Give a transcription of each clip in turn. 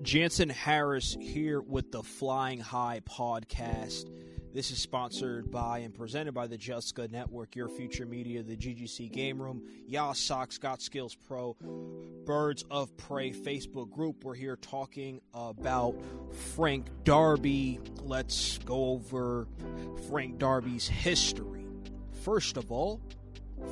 Jansen Harris here with the Flying High podcast. This is sponsored by and presented by the Jessica Network, Your Future Media, the GGC Game Room, Yah Sox, Got Skills Pro, Birds of Prey Facebook group. We're here talking about Frank Darby. Let's go over Frank Darby's history. First of all,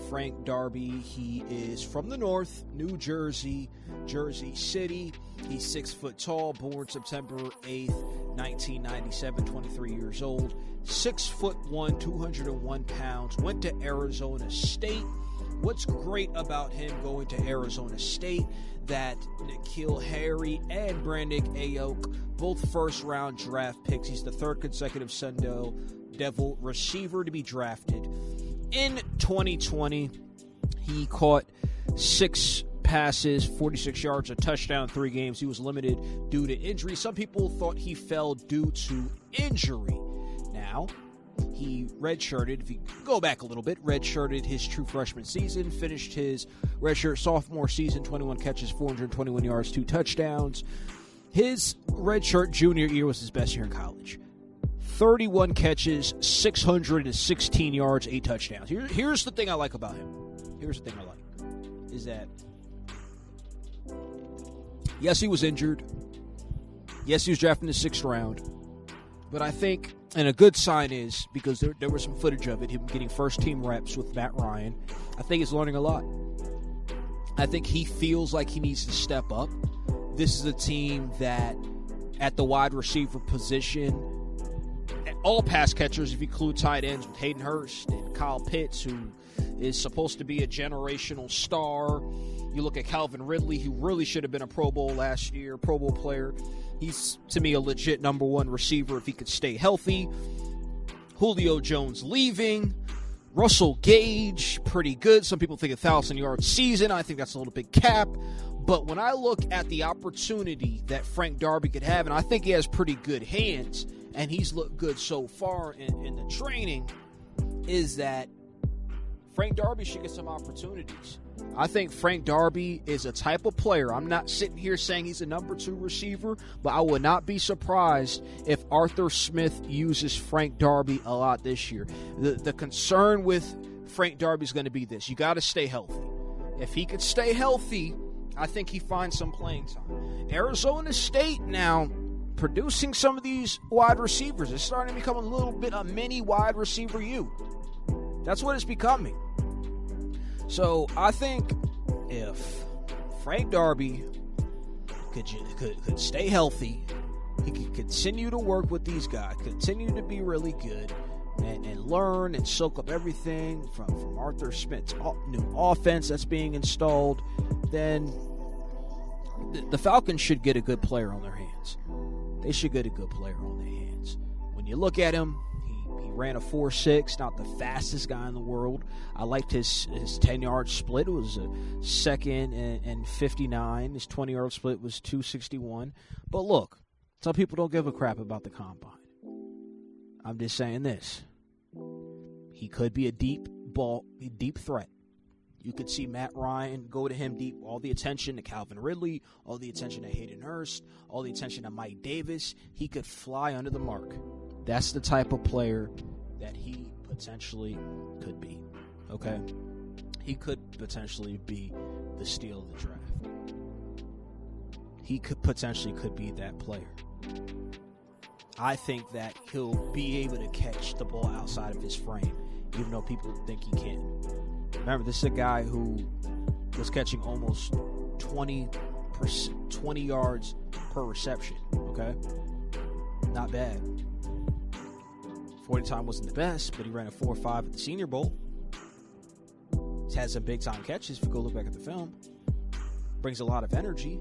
Frank Darby, he is from the north, New Jersey, Jersey City. He's 6 foot tall, born September 8th, 1997, 23 years old. 6'1", 201 pounds, went to Arizona State. What's great about him going to Arizona State, that N'Keal Harry and Brandon Ayuk, both first-round draft picks. He's the third consecutive Sun Devil receiver to be drafted. In 2020, he caught 6 passes, 46 yards, a touchdown, 3 games. He was limited due to injury. Some people thought he fell due to injury. Now, he redshirted, if you go back a little bit, redshirted his true freshman season, finished his redshirt sophomore season, 21 catches, 421 yards, 2 touchdowns. His redshirt junior year was his best year in college. 31 catches, 616 yards, 8 touchdowns. Here's the thing I like about him. Is that, yes, he was injured. Yes, he was drafted in the 6th round. But I think, and a good sign is, because there was some footage of it, him getting first-team reps with Matt Ryan, I think he's learning a lot. I think he feels like he needs to step up. This is a team that, at the wide receiver position, all pass catchers, if you include tight ends with Hayden Hurst and Kyle Pitts, who is supposed to be a generational star. You look at Calvin Ridley, who really should have been a Pro Bowl last year, Pro Bowl player. He's, to me, a legit number 1 receiver if he could stay healthy. Julio Jones leaving. Russell Gage, pretty good. Some people think 1,000-yard season. I think that's a little bit cap. But when I look at the opportunity that Frank Darby could have, and I think he has pretty good hands, and he's looked good so far in the training, is that Frank Darby should get some opportunities. I think Frank Darby is a type of player. I'm not sitting here saying he's a number 2 receiver, but I would not be surprised if Arthur Smith uses Frank Darby a lot this year. The concern with Frank Darby is going to be this. You got to stay healthy. If he could stay healthy, I think he finds some playing time. Arizona State now producing some of these wide receivers. It's starting to become a little bit a mini wide receiver U. That's what it's becoming. So I think if Frank Darby could stay healthy, he could continue to work with these guys, continue to be really good, and learn and soak up everything from Arthur Smith's new offense that's being installed, then the Falcons should get a good player on their hands. They should get a good player on their hands. When you look at him, he ran a 4.6, not the fastest guy in the world. I liked his 10-yard split. It was a 2nd and 59. His 20-yard split was 261. But look, some people don't give a crap about the combine. I'm just saying this. He could be a deep threat. You could see Matt Ryan go to him deep. All the attention to Calvin Ridley, all the attention to Hayden Hurst, all the attention to Mike Davis. He could fly under the mark. That's the type of player that he potentially could be. Okay? He could potentially be the steal of the draft. He could be that player. I think that he'll be able to catch the ball outside of his frame, even though people think he can't. Remember, this is a guy who was catching almost 20 yards per reception, okay? Not bad. 40 time wasn't the best, but he ran a 4.5 at the Senior Bowl. He's had some big-time catches, if you go look back at the film. Brings a lot of energy,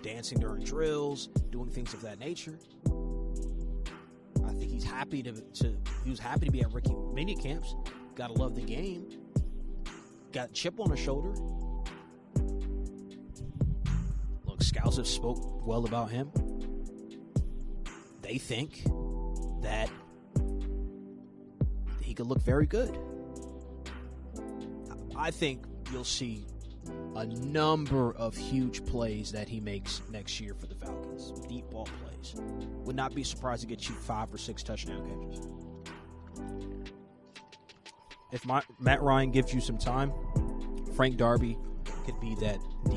dancing during drills, doing things of that nature. I think he's happy he was happy to be at Ricky mini camps. Gotta love the game. Got a chip on his shoulder. Look, scouts have spoke well about him. They think that he could look very good. I think you'll see a number of huge plays that he makes next year for the Falcons. Deep ball plays. Would not be surprised to get you 5 or 6 touchdown catches. If Matt Ryan gives you some time, Frank Darby could be that deep